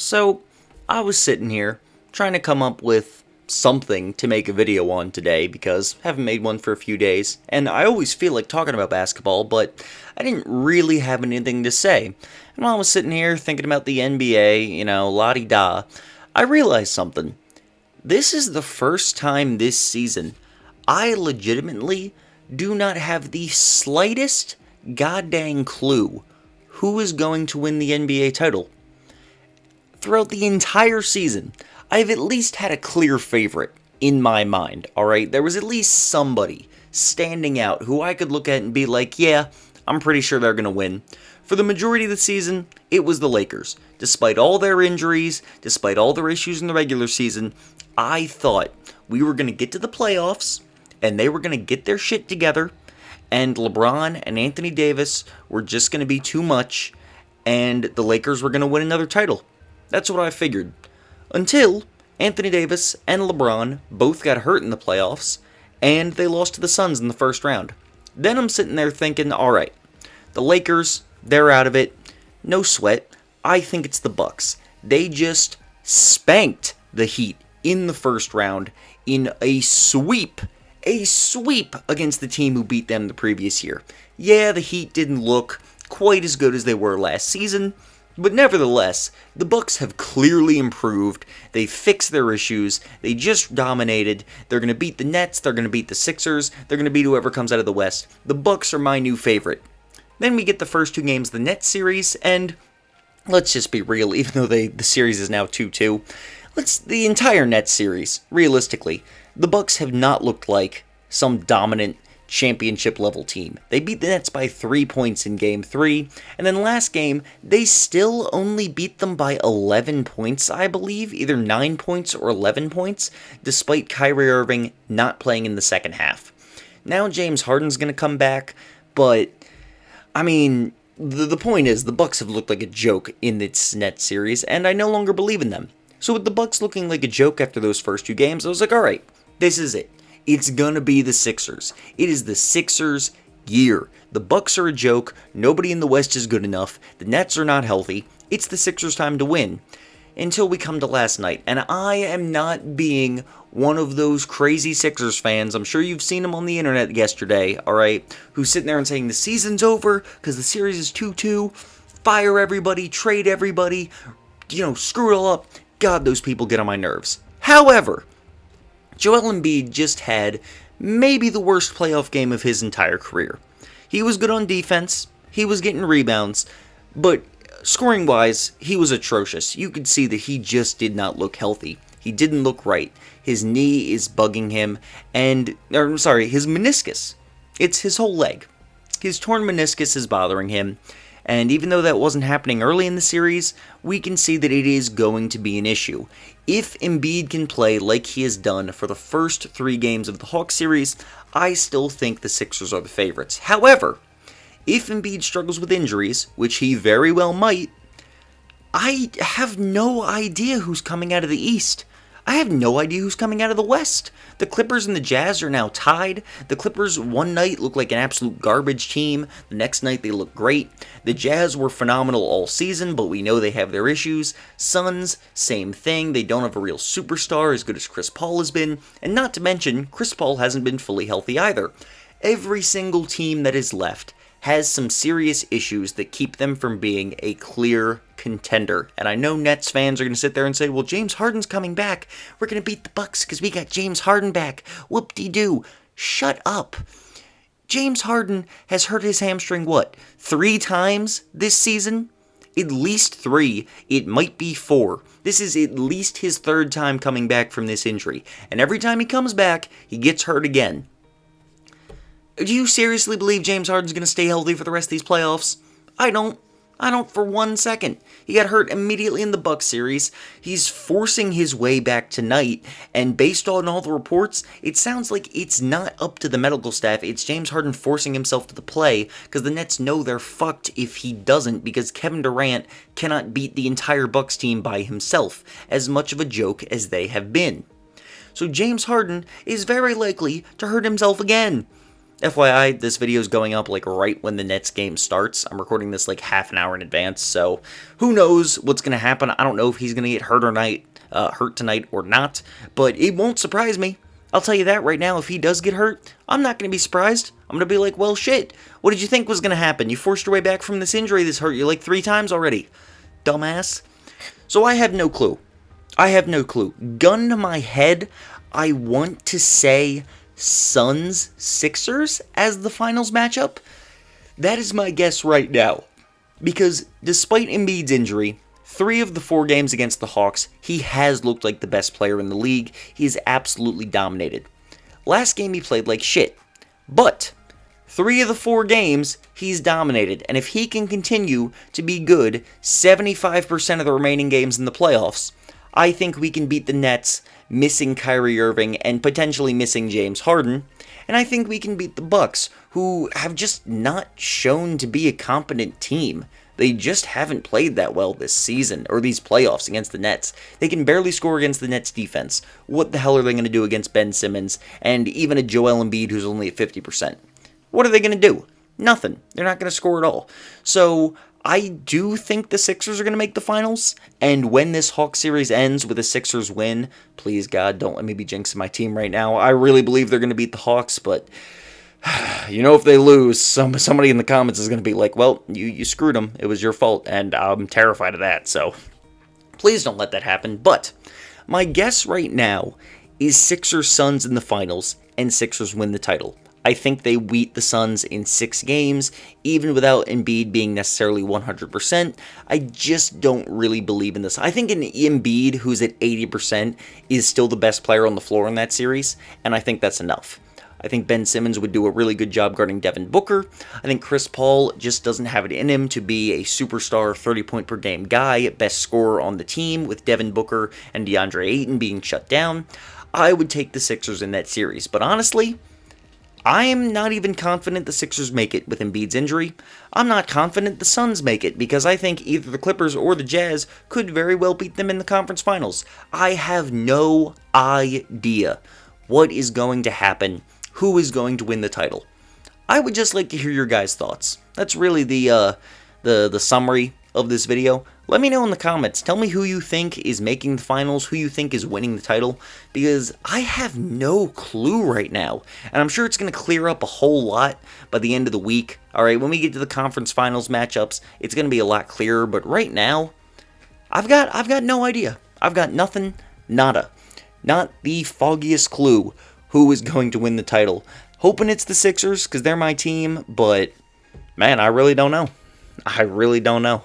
So, I was sitting here trying to come up with something to make a video on today because I haven't made one for a few days, and I always feel like talking about basketball, but I didn't really have anything to say. And while I was sitting here thinking about the NBA, la-di-da, I realized something. This is the first time this season I legitimately do not have the slightest goddamn clue who is going to win the NBA title. Throughout the entire season, I've at least had a clear favorite in my mind, alright? There was at least somebody standing out who I could look at and be like, yeah, I'm pretty sure they're going to win. For the majority of the season, it was the Lakers. Despite all their injuries, despite all their issues in the regular season, I thought we were going to get to the playoffs, and they were going to get their shit together, and LeBron and Anthony Davis were just going to be too much, and the Lakers were going to win another title. That's what I figured. Until Anthony Davis and LeBron both got hurt in the playoffs, and they lost to the Suns in the first round. Then I'm sitting there thinking, alright, the Lakers, they're out of it. No sweat. I think it's the Bucks. They just spanked the Heat in the first round in a sweep against the team who beat them the previous year. Yeah, the Heat didn't look quite as good as they were last season, but nevertheless, the Bucks have clearly improved. They fixed their issues. They just dominated. They're going to beat the Nets. They're going to beat the Sixers. They're going to beat whoever comes out of the West. The Bucks are my new favorite. Then we get the first two games of the Nets series, and let's just be real, even though the series is now 2-2, the entire Nets series, realistically, the Bucks have not looked like some dominant championship-level team. They beat the Nets by 3 points in Game 3, and then last game, they still only beat them by 11 points, I believe, either 9 points or 11 points, despite Kyrie Irving not playing in the second half. Now James Harden's going to come back, but, I mean, the point is, the Bucks have looked like a joke in this Nets series, and I no longer believe in them. So with the Bucks looking like a joke after those first two games, I was like, alright, this is it. It's gonna be the Sixers. It is the Sixers' year. The Bucks are a joke. Nobody in the West is good enough. The Nets are not healthy. It's the Sixers' time to win. Until we come to last night. And I am not being one of those crazy Sixers fans. I'm sure you've seen them on the internet yesterday, alright? Who's sitting there and saying the season's over because the series is 2-2. Fire everybody. Trade everybody. Screw it all up. God, those people get on my nerves. However, Joel Embiid just had maybe the worst playoff game of his entire career. He was good on defense, he was getting rebounds, but scoring-wise, he was atrocious. You could see that he just did not look healthy. He didn't look right. His knee is bugging him, his meniscus. It's his whole leg. His torn meniscus is bothering him. And even though that wasn't happening early in the series, we can see that it is going to be an issue. If Embiid can play like he has done for the first 3 games of the Hawks series, I still think the Sixers are the favorites. However, if Embiid struggles with injuries, which he very well might, I have no idea who's coming out of the East. I have no idea who's coming out of the West. The Clippers and the Jazz are now tied. The Clippers one night look like an absolute garbage team. The next night they look great. The Jazz were phenomenal all season, but we know they have their issues. Suns, same thing. They don't have a real superstar as good as Chris Paul has been. And not to mention, Chris Paul hasn't been fully healthy either. Every single team that is left has some serious issues that keep them from being a clear contender. And I know Nets fans are going to sit there and say, well, James Harden's coming back. We're going to beat the Bucks because we got James Harden back. Whoop-de-doo. Shut up. James Harden has hurt his hamstring, 3 times this season? At least 3. It might be 4. This is at least his 3rd time coming back from this injury. And every time he comes back, he gets hurt again. Do you seriously believe James Harden's going to stay healthy for the rest of these playoffs? I don't for 1 second. He got hurt immediately in the Bucks series. He's forcing his way back tonight, and based on all the reports, it sounds like it's not up to the medical staff. It's James Harden forcing himself to the play, because the Nets know they're fucked if he doesn't, because Kevin Durant cannot beat the entire Bucks team by himself, as much of a joke as they have been. So James Harden is very likely to hurt himself again. FYI, this video is going up like right when the Nets game starts. I'm recording this like half an hour in advance, so who knows what's going to happen. I don't know if he's going to get hurt tonight or not, but it won't surprise me. I'll tell you that right now. If he does get hurt, I'm not going to be surprised. I'm going to be like, well, shit, what did you think was going to happen? You forced your way back from this injury that's hurt you like 3 times already. Dumbass. So I have no clue. Gun to my head, I want to say Suns-Sixers as the finals matchup. That is my guess right now. Because despite Embiid's injury, 3 of the 4 games against the Hawks, he has looked like the best player in the league. He has absolutely dominated. Last game he played like shit. But 3 of the 4 games, he's dominated. And if he can continue to be good 75% of the remaining games in the playoffs, I think we can beat the Nets, missing Kyrie Irving and potentially missing James Harden. And I think we can beat the Bucks, who have just not shown to be a competent team. They just haven't played that well this season, or these playoffs against the Nets. They can barely score against the Nets defense. What the hell are they going to do against Ben Simmons, and even a Joel Embiid who's only at 50%? What are they going to do? Nothing. They're not going to score at all. So I do think the Sixers are going to make the finals, and when this Hawks series ends with a Sixers win, please God, don't let me be jinxing my team right now. I really believe they're going to beat the Hawks, but you know, if they lose, somebody in the comments is going to be like, well, you screwed them. It was your fault, and I'm terrified of that, so please don't let that happen. But my guess right now is Sixers-Suns in the finals, and Sixers win the title. I think they beat the Suns in 6 games, even without Embiid being necessarily 100%. I just don't really believe in this. I think an Embiid who's at 80% is still the best player on the floor in that series, and I think that's enough. I think Ben Simmons would do a really good job guarding Devin Booker. I think Chris Paul just doesn't have it in him to be a superstar 30-point-per-game guy, best scorer on the team, with Devin Booker and DeAndre Ayton being shut down. I would take the Sixers in that series, but honestly, I am not even confident the Sixers make it with Embiid's injury. I'm not confident the Suns make it, because I think either the Clippers or the Jazz could very well beat them in the conference finals. I have no idea what is going to happen, who is going to win the title. I would just like to hear your guys' thoughts. That's really the summary of this video. Let me know in the comments. Tell me who you think is making the finals, who you think is winning the title, because I have no clue right now. And I'm sure it's going to clear up a whole lot by the end of the week. Alright, when we get to the conference finals matchups, it's going to be a lot clearer, but right now, I've got no idea. I've got nothing, nada. Not the foggiest clue who is going to win the title. Hoping it's the Sixers, because they're my team, but man, I really don't know. I really don't know.